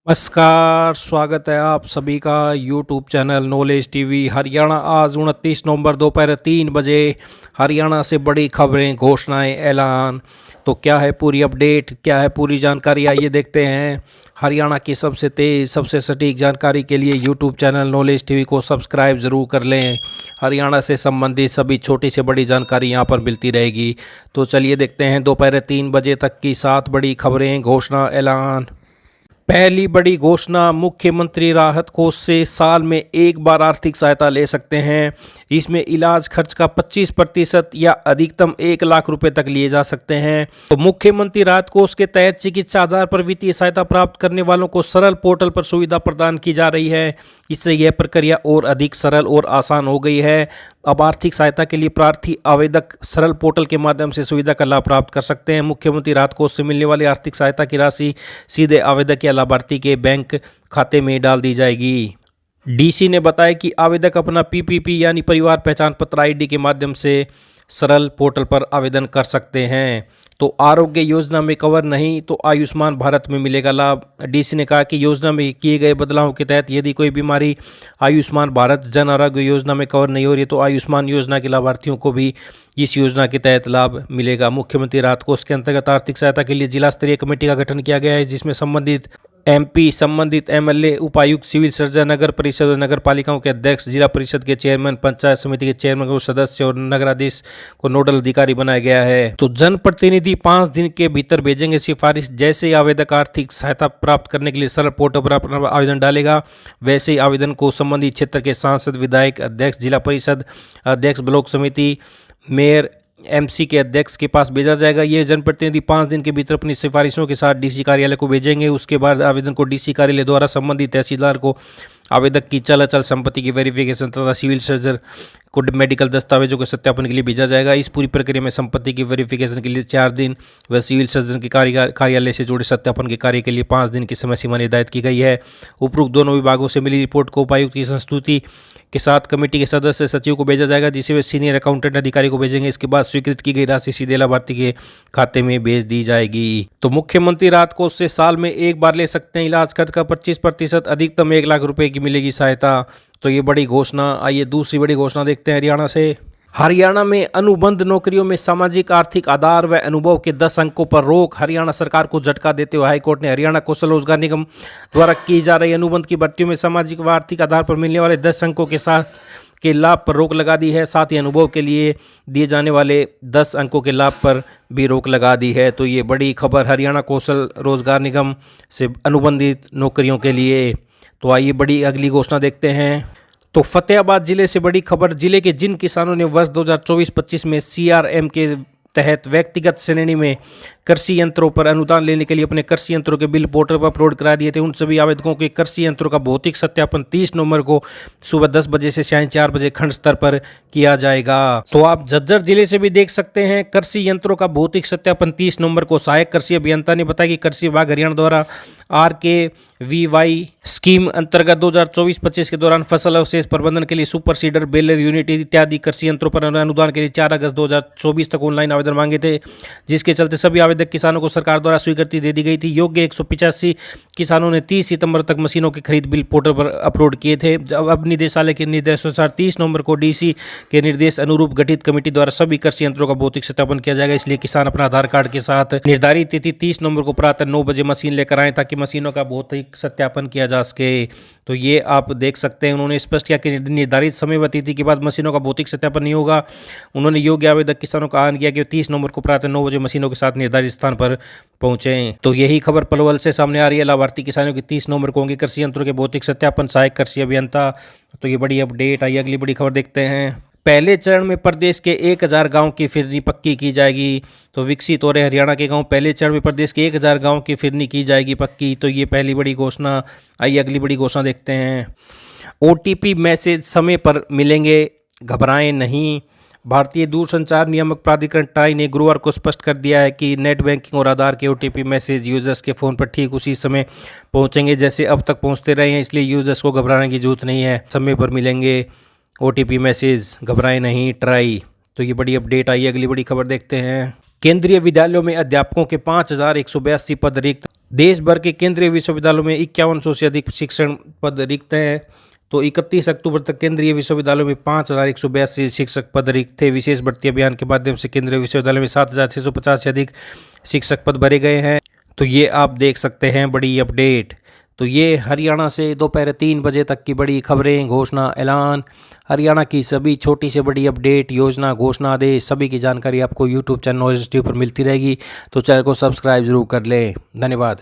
नमस्कार, स्वागत है आप सभी का YouTube channel knowledge TV Haryana. आज 29 नवंबर दोपहर 3 बजे हरियाणा से बड़ी खबरें, घोषणाएं, ऐलान। तो क्या है पूरी अपडेट, क्या है पूरी जानकारी, आइए देखते हैं। हरियाणा की सबसे तेज़, सबसे सटीक जानकारी के लिए यूट्यूब चैनल नॉलेज टीवी को सब्सक्राइब ज़रूर कर लें। हरियाणा से संबंधित सभी छोटी से बड़ी जानकारी यहां पर मिलती रहेगी। तो चलिए देखते हैं दोपहर 3 बजे तक की 7 बड़ी खबरें, घोषणा, ऐलान। पहली बड़ी घोषणा, मुख्यमंत्री राहत कोष से साल में एक बार आर्थिक सहायता ले सकते हैं। इसमें इलाज खर्च का 25% या अधिकतम 1 लाख रुपए तक लिए जा सकते हैं। तो मुख्यमंत्री राहत कोष के तहत चिकित्सा आधार पर वित्तीय सहायता प्राप्त करने वालों को सरल पोर्टल पर सुविधा प्रदान की जा रही है। इससे यह प्रक्रिया और अधिक सरल और आसान हो गई है। अब आर्थिक सहायता के लिए प्रार्थी आवेदक सरल पोर्टल के माध्यम से सुविधा का लाभ प्राप्त कर सकते हैं। मुख्यमंत्री राहत कोष से मिलने वाली आर्थिक सहायता की राशि सीधे आवेदक या लाभार्थी के बैंक खाते में डाल दी जाएगी। डीसी ने बताया कि आवेदक अपना पीपीपी यानी परिवार पहचान पत्र आईडी के माध्यम से सरल पोर्टल पर आवेदन कर सकते हैं। तो आरोग्य योजना में कवर नहीं तो आयुष्मान भारत में मिलेगा लाभ। डीसी ने कहा कि योजना में किए गए बदलावों के तहत यदि कोई बीमारी आयुष्मान भारत जन आरोग्य योजना में कवर नहीं हो रही तो आयुष्मान योजना के लाभार्थियों को भी इस योजना के तहत लाभ मिलेगा। मुख्यमंत्री राहत कोष के अंतर्गत आर्थिक सहायता के लिए जिला स्तरीय कमेटी का गठन किया गया है, जिसमें संबंधित एमपी, संबंधित एमएलए, उपायुक्त, सिविल सर्जन, नगर परिषद और नगर पालिकाओं के अध्यक्ष, जिला परिषद के चेयरमैन, पंचायत समिति के चेयरमैन को सदस्य और नगराधीश को नोडल अधिकारी बनाया गया है। तो जनप्रतिनिधि 5 दिन के भीतर भेजेंगे सिफारिश। जैसे ही आवेदक आर्थिक सहायता प्राप्त करने के लिए सरल पोर्टल पर अपना आवेदन डालेगा, वैसे ही आवेदन को संबंधित क्षेत्र के सांसद, विधायक, अध्यक्ष, जिला परिषद अध्यक्ष, ब्लॉक समिति, मेयर, एमसी के अध्यक्ष के पास भेजा जाएगा। ये जनप्रतिनिधि 5 दिन के भीतर अपनी सिफारिशों के साथ डीसी कार्यालय को भेजेंगे। उसके बाद आवेदन को डीसी कार्यालय द्वारा संबंधित तहसीलदार को आवेदक की चल अचल संपत्ति की वेरिफिकेशन तथा सिविल सर्जन को मेडिकल दस्तावेजों के सत्यापन के लिए भेजा जाएगा। इस पूरी प्रक्रिया में संपत्ति की वेरिफिकेशन के लिए 4 दिन व सिविल सर्जन के कार्यालय से जुड़े सत्यापन के कार्य के लिए 5 दिन की समय सीमा निर्धारित की गई है। उपरोक्त दोनों विभागों से मिली रिपोर्ट को उपायुक्त की संस्तुति के साथ कमेटी के सदस्य सचिव को भेजा जाएगा, जिसे वे सीनियर अकाउंटेंट अधिकारी को भेजेंगे। इसके बाद स्वीकृत की गई राशि सीधे लाभार्थी के खाते में भेज दी जाएगी। तो मुख्यमंत्री राहत कोष से साल में एक बार ले सकते हैं। इलाज खर्च का 25%, अधिकतम 1 लाख रुपए की मिलेगी सहायता। तो ये बड़ी घोषणा। आइए दूसरी बड़ी घोषणा देखते हैं हरियाणा से। हरियाणा में अनुबंध नौकरियों में सामाजिक आर्थिक आधार व अनुभव के 10 अंकों पर रोक। हरियाणा सरकार को झटका देते हुए हाईकोर्ट ने हरियाणा कौशल रोजगार निगम द्वारा की जा रही अनुबंध की भर्तियों में सामाजिक व आर्थिक आधार पर मिलने वाले 10 अंकों के साथ के लाभ पर रोक लगा दी है। साथ ही अनुभव के लिए दिए जाने वाले 10 अंकों के लाभ पर भी रोक लगा दी है। तो ये बड़ी खबर हरियाणा कौशल रोजगार निगम से अनुबंधित नौकरियों के लिए। तो आइए बड़ी अगली घोषणा देखते हैं। तो फतेहाबाद जिले से बड़ी खबर। जिले के जिन किसानों ने वर्ष 2024-25 में सीआरएम के तहत व्यक्तिगत श्रेणी में कृषि यंत्रों पर अनुदान लेने के लिए अपने कृषि यंत्रों के बिल पोर्टल पर अपलोड करा दिए थे, उन सभी आवेदकों के कृषि यंत्रों का भौतिक सत्यापन 30 नवंबर को सुबह 10 बजे से सायं 4 बजे खंड स्तर पर किया जाएगा। तो आप झज्जर जिले से भी देख सकते हैं कृषि यंत्रों का भौतिक सत्यापन 30 नवंबर को। सहायक कृषि अभियंता ने बताया कि कृषि विभाग हरियाणा द्वारा RKVY स्कीम अंतर्गत 2024-25 के दौरान फसल अवशेष प्रबंधन के लिए सुपर सीडर, बेलर यूनिट इत्यादि कृषि यंत्रों पर अनुदान के लिए 4 अगस्त 2024 तक ऑनलाइन आवेदन मांगे थे, जिसके चलते सभी आवेदक किसानों को सरकार द्वारा स्वीकृति दे दी गई थी। योग्य 185 किसानों ने 30 सितंबर तक मशीनों की खरीद बिल पोर्टल पर अपलोड किए थे। अब निदेशालय के निर्देशानुसार 30 नवंबर को डीसी के निर्देश अनुरूप गठित कमेटी द्वारा सभी कृषि यंत्रों का भौतिक सत्यापन किया जाएगा। इसलिए किसान अपना आधार कार्ड के साथ निर्धारित तिथि 30 नवंबर को प्रातः 9 बजे मशीन लेकर आएं, ताकि मशीनों का भौतिक सत्यापन किया जा सके। तो ये आप देख सकते हैं, उन्होंने स्पष्ट किया कि निर्धारित समय व तिथि के बाद मशीनों का भौतिक सत्यापन नहीं होगा। उन्होंने योग्य आवेदक किसानों का आह्वान किया कि 30 नवंबर को प्रातः 9 बजे मशीनों के साथ निर्धारित स्थान पर पहुंचें। तो यही खबर पलवल से सामने आ रही है। लाभार्थी किसानों की 30 नवंबर को होंगे कृषि यंत्रों के भौतिक सत्यापन। सहायक कृषि अभियंता। तो ये बड़ी अपडेट आई। अगली बड़ी खबर देखते हैं। पहले चरण में प्रदेश के 1000 गांव की फिरनी पक्की की जाएगी। तो विकसित हो रहे हरियाणा के गांव। पहले चरण में प्रदेश के 1000 गांव की फिरनी की जाएगी पक्की। तो ये पहली बड़ी घोषणा। आइए अगली बड़ी घोषणा देखते हैं। OTP मैसेज समय पर मिलेंगे, घबराएं नहीं। भारतीय दूरसंचार नियामक प्राधिकरण ट्राई ने गुरुवार को स्पष्ट कर दिया है कि नेट बैंकिंग और आधार के OTP मैसेज यूजर्स के फ़ोन पर ठीक उसी समय पहुंचेंगे जैसे अब तक पहुंचते रहे हैं। इसलिए यूजर्स को घबराने की जरूरत नहीं है। समय पर मिलेंगे OTP मैसेज, घबराएं नहीं, ट्राई। तो ये बड़ी अपडेट आई। अगली बड़ी खबर देखते हैं। केंद्रीय विद्यालयों में अध्यापकों के 5,182 पद रिक्त। देश भर के केंद्रीय विश्वविद्यालयों में 5100 से अधिक शिक्षण पद रिक्त हैं। तो 31 अक्टूबर तक केंद्रीय विश्वविद्यालयों में 5,182 शिक्षक पद रिक्त थे। विशेष भर्ती अभियान के माध्यम से केंद्रीय विश्वविद्यालय में 7,650 से अधिक शिक्षक पद भरे गए हैं। तो ये आप देख सकते हैं बड़ी अपडेट। तो ये हरियाणा से दोपहर 3 बजे तक की बड़ी खबरें, घोषणा, ऐलान, हरियाणा की सभी छोटी से बड़ी अपडेट, योजना, घोषणा, आदेश, सभी की जानकारी आपको यूट्यूब चैनल नॉलेज टीवी पर मिलती रहेगी। तो चैनल को सब्सक्राइब जरूर कर लें। धन्यवाद।